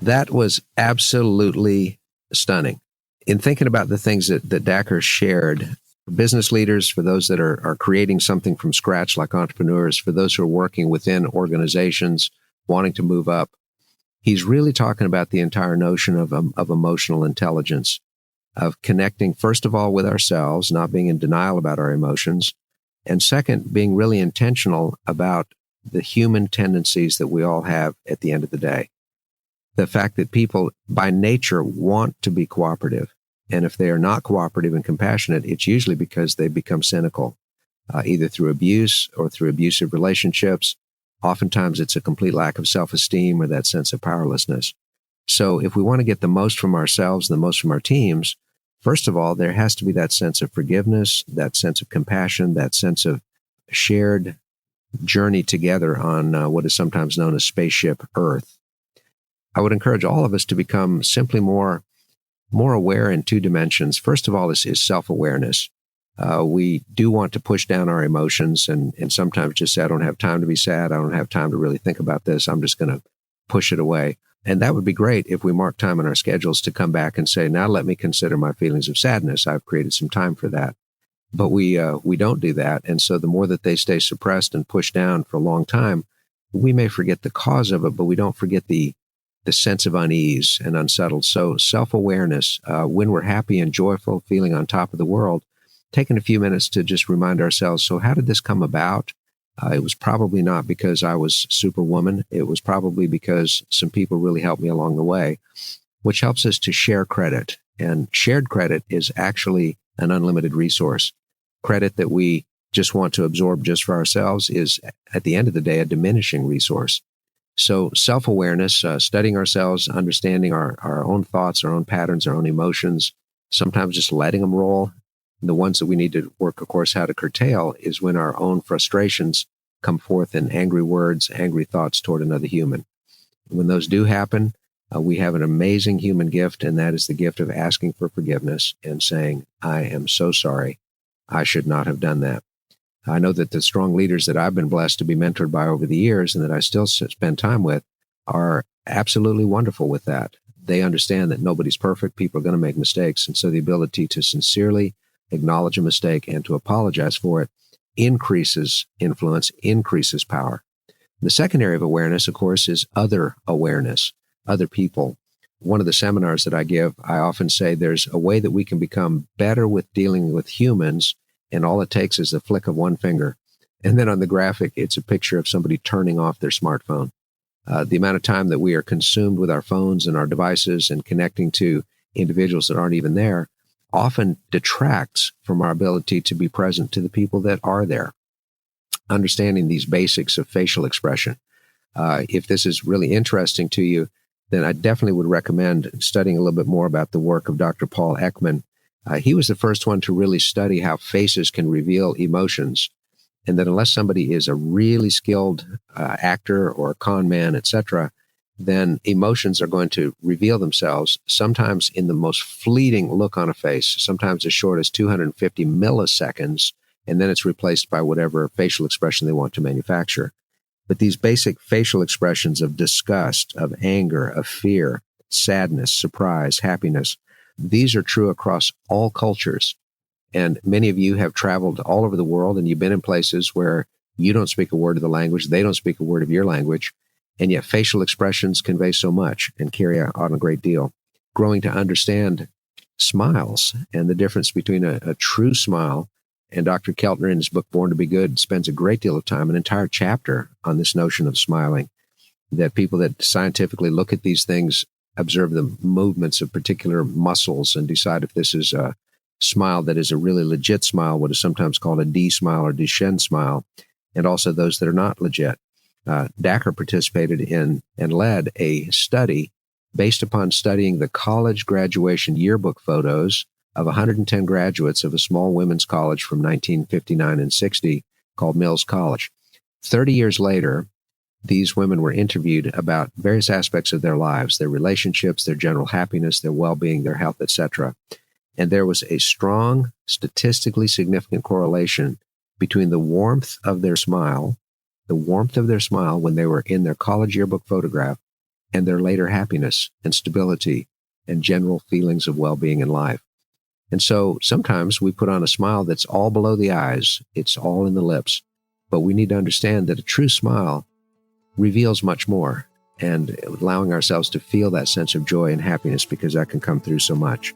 That was absolutely stunning. In thinking about the things that Dacher shared, for business leaders, for those that are creating something from scratch like entrepreneurs, for those who are working within organizations, wanting to move up, he's really talking about the entire notion of emotional intelligence, of connecting, first of all, with ourselves, not being in denial about our emotions, and second, being really intentional about the human tendencies that we all have at the end of the day. The fact that people by nature want to be cooperative. And if they are not cooperative and compassionate, it's usually because they become cynical, either through abuse or through abusive relationships. Oftentimes it's a complete lack of self-esteem or that sense of powerlessness. So if we want to get the most from ourselves, the most from our teams, first of all, there has to be that sense of forgiveness, that sense of compassion, that sense of shared journey together on what is sometimes known as spaceship Earth. I would encourage all of us to become simply more aware in two dimensions. First of all, is self-awareness. We do want to push down our emotions and sometimes just say, I don't have time to be sad. I don't have time to really think about this. I'm just going to push it away. And that would be great if we mark time in our schedules to come back and say, now let me consider my feelings of sadness. I've created some time for that. But we don't do that. And so the more that they stay suppressed and pushed down for a long time, we may forget the cause of it, but we don't forget the sense of unease and unsettled. So self-awareness, when we're happy and joyful, feeling on top of the world, taking a few minutes to just remind ourselves, so how did this come about? It was probably not because I was Superwoman. It was probably because some people really helped me along the way, which helps us to share credit. And shared credit is actually an unlimited resource. Credit that we just want to absorb just for ourselves is, at the end of the day, a diminishing resource. So self-awareness, studying ourselves, understanding our own thoughts, our own patterns, our own emotions, sometimes just letting them roll. The ones that we need to work, of course, how to curtail is when our own frustrations come forth in angry words, angry thoughts toward another human. When those do happen, we have an amazing human gift, and that is the gift of asking for forgiveness and saying, I am so sorry. I should not have done that. I know that the strong leaders that I've been blessed to be mentored by over the years and that I still spend time with are absolutely wonderful with that. They understand that nobody's perfect. People are going to make mistakes. And so the ability to sincerely acknowledge a mistake and to apologize for it increases influence, increases power. The second area of awareness, of course, is other awareness, other people. One of the seminars that I give, I often say there's a way that we can become better with dealing with humans, and all it takes is the flick of one finger. And then on the graphic, it's a picture of somebody turning off their smartphone. The amount of time that we are consumed with our phones and our devices and connecting to individuals that aren't even there often detracts from our ability to be present to the people that are there. Understanding these basics of facial expression. If this is really interesting to you, then I definitely would recommend studying a little bit more about the work of Dr. Paul Ekman. He was the first one to really study how faces can reveal emotions, and that unless somebody is a really skilled actor or con man, etc., then emotions are going to reveal themselves, sometimes in the most fleeting look on a face, sometimes as short as 250 milliseconds, and then it's replaced by whatever facial expression they want to manufacture. But these basic facial expressions of disgust, of anger, of fear, sadness, surprise, happiness, these are true across all cultures. And many of you have traveled all over the world, and you've been in places where you don't speak a word of the language, they don't speak a word of your language, and yet facial expressions convey so much and carry on a great deal. Growing to understand smiles and the difference between a true smile, and Dr. Keltner in his book, Born to Be Good, spends a great deal of time, an entire chapter on this notion of smiling, that people that scientifically look at these things observe the movements of particular muscles and decide if this is a smile that is a really legit smile, what is sometimes called a D smile or Duchenne smile, and also those that are not legit. Dacher participated in and led a study based upon studying the college graduation yearbook photos of 110 graduates of a small women's college from 1959 and 60 called Mills College. 30 years later, these women were interviewed about various aspects of their lives, their relationships, their general happiness, their well-being, their health, etc. And there was a strong, statistically significant correlation between the warmth of their smile when they were in their college yearbook photograph, and their later happiness and stability and general feelings of well-being in life. And so sometimes we put on a smile that's all below the eyes. It's all in the lips. But we need to understand that a true smile reveals much more, and allowing ourselves to feel that sense of joy and happiness, because that can come through so much.